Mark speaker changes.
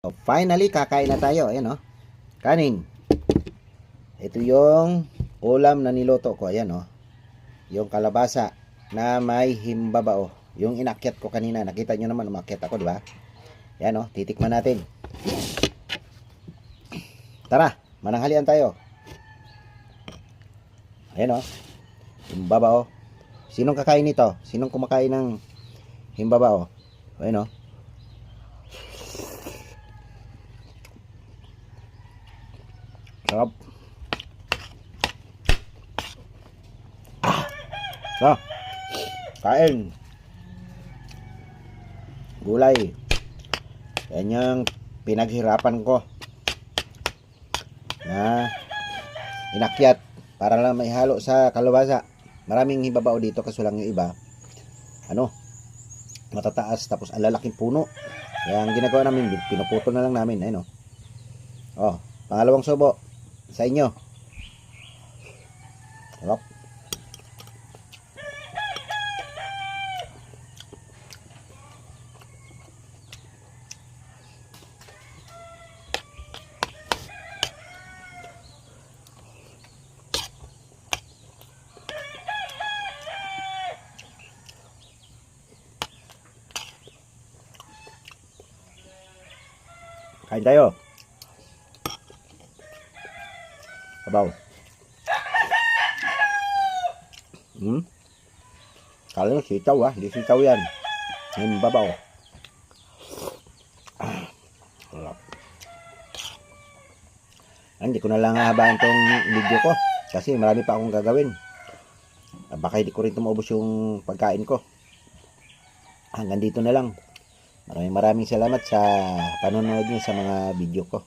Speaker 1: So, finally, kakain na tayo. Ayan, oh. Kanin. Ito yung ulam na niloto ko. Ayan, oh. Yung kalabasa na may himbabao. Yung inakyat ko kanina. Nakita nyo naman, umakyat ako, di ba? Ayan, oh. Titikman natin. Tara, mananghalian tayo. Ayan, oh. Himbabao. Sinong kakain nito? Sinong kumakain ng himbabao? Ayan, oh. Sarap. So, kain. Gulay. Yan yung pinaghirapan ko na inakyat para lang may halo sa kalabasa. Maraming hibabao dito kaso lang yung iba matataas tapos ang lalaking puno. Kaya ang ginagawa namin, pinuputol na lang namin. Ayun, oh, pangalawang subo sa inyo. Sarap. Kain tayo. Sabaw. Kala nyo sitaw, hindi sitaw yan. Himbabaw. Hindi ko na lang hahabaan tong video ko kasi marami pa akong gagawin. Baka hindi ko rin maubos yung pagkain ko. Hanggang dito na lang. Maraming salamat sa panonood niyo sa mga video ko.